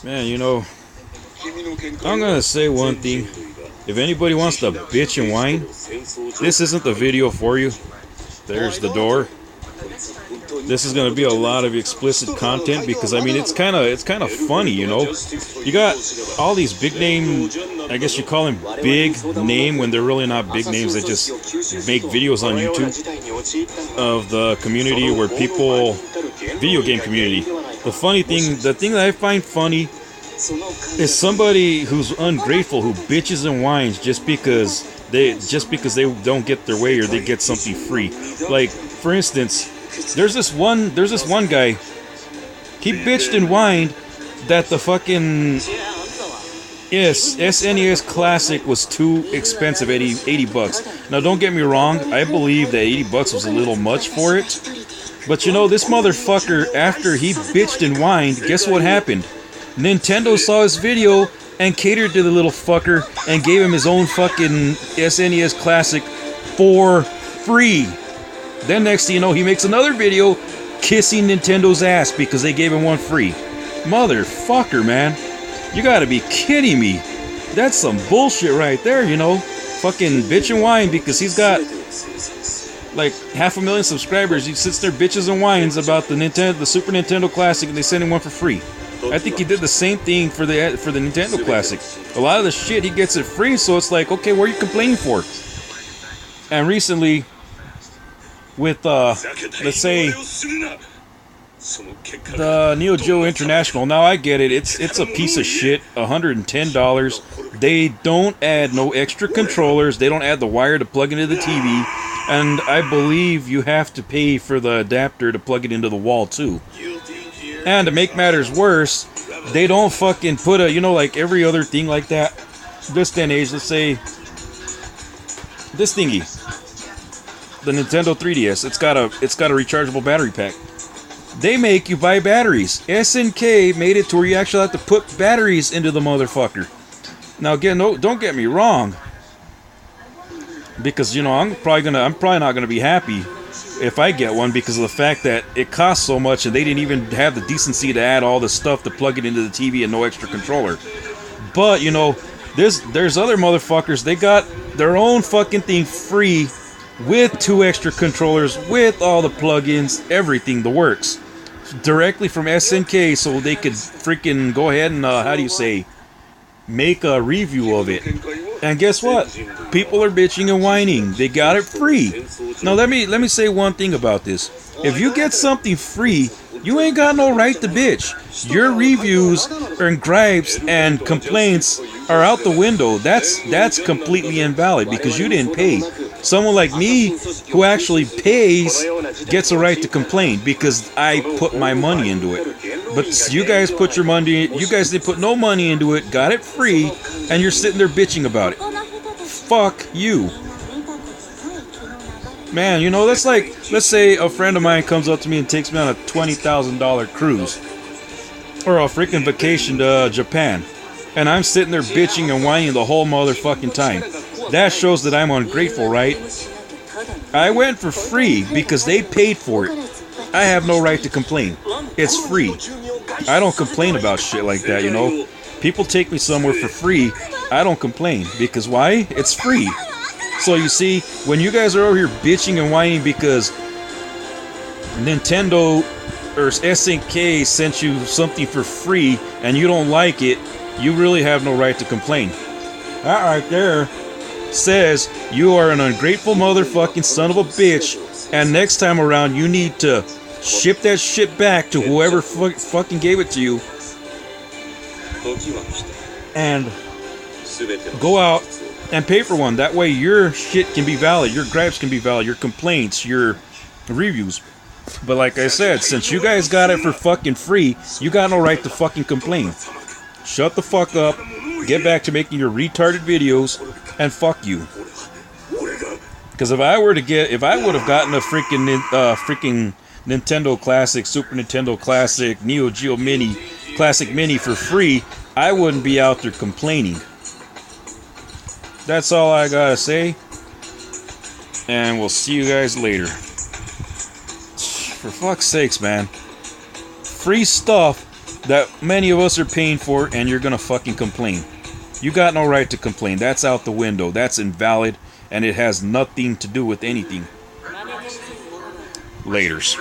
Man, you know, I'm gonna say one thing. If anybody wants to bitch and whine, this isn't the video for you. There's the door. This is gonna be a lot of explicit content because I mean it's kind of funny, you know. You got all these big name, I guess you call them big name when they're really not big names. They just make videos on YouTube of the community where people, video game community. The thing that I find funny is somebody who's ungrateful who bitches and whines just because they don't get their way or they get something free. Like for instance, there's this one guy. He bitched and whined that the fucking SNES Classic was too expensive at 80 bucks. Now don't get me wrong, I believe that 80 bucks was a little much for it. But you know, this motherfucker, after he bitched and whined, guess what happened? Nintendo saw his video and catered to the little fucker and gave him his own fucking SNES Classic for free. Then next thing you know, he makes another video kissing Nintendo's ass because they gave him one free. Motherfucker, man. You gotta be kidding me. That's some bullshit right there, you know. Fucking bitch and whine because he's got like 500,000 subscribers. He sits there bitches and whines about the Super Nintendo Classic and they send him one for free. I think he did the same thing for the Nintendo Classic. A lot of the shit he gets it free, so it's like, okay, what are you complaining for? And recently, with let's say the Neo Geo International. Now I get it. It's a piece of shit. $110. They don't add no extra controllers. They don't add the wire to plug into the TV. And I believe you have to pay for the adapter to plug it into the wall too. And to make matters worse, they don't fucking put a, you know, like every other thing like that. This day and age, let's say this thingy, the Nintendo 3DS, it's got a rechargeable battery pack. They make you buy batteries. SNK made it to where you actually have to put batteries into the motherfucker. Now again, don't get me wrong, because you know I'm probably not gonna be happy if I get one because of the fact that it costs so much and they didn't even have the decency to add all the stuff to plug it into the TV and no extra controller. But you know, there's other motherfuckers, they got their own fucking thing free with 2 extra controllers, with all the plugins, everything, the works, directly from SNK, so they could freaking go ahead and make a review of it. And guess what? People are bitching and whining. They got it free. Now let me say one thing about this. If you get something free, you ain't got no right to bitch. Your reviews and gripes and complaints are out the window. That's completely invalid because you didn't pay. Someone like me who actually pays gets a right to complain because I put my money into it. But you guys put your money, you guys didn't put no money into it, got it free, and you're sitting there bitching about it. Fuck you. Man, you know, that's like, let's say a friend of mine comes up to me and takes me on a $20,000 cruise. Or a freaking vacation to Japan. And I'm sitting there bitching and whining the whole motherfucking time. That shows that I'm ungrateful, right? I went for free because they paid for it. I have no right to complain. It's free. I don't complain about shit like that, you know? People take me somewhere for free. I don't complain. Because why? It's free. So you see, when you guys are over here bitching and whining because Nintendo or SNK sent you something for free and you don't like it, you really have no right to complain. That right there says you are an ungrateful motherfucking son of a bitch, and next time around you need to ship that shit back to whoever fucking gave it to you and go out and pay for one. That way your shit can be valid, your gripes can be valid, your complaints, your reviews. But like I said, since you guys got it for fucking free, you got no right to fucking complain. Shut the fuck up, get back to making your retarded videos, and fuck you. Because if I would have gotten a freaking Nintendo Classic, Super Nintendo Classic, Neo Geo Mini, Classic Mini for free, I wouldn't be out there complaining. That's all I gotta say. And we'll see you guys later. For fuck's sakes, man. Free stuff that many of us are paying for, and you're gonna fucking complain. You got no right to complain. That's out the window. That's invalid, and it has nothing to do with anything. Laters.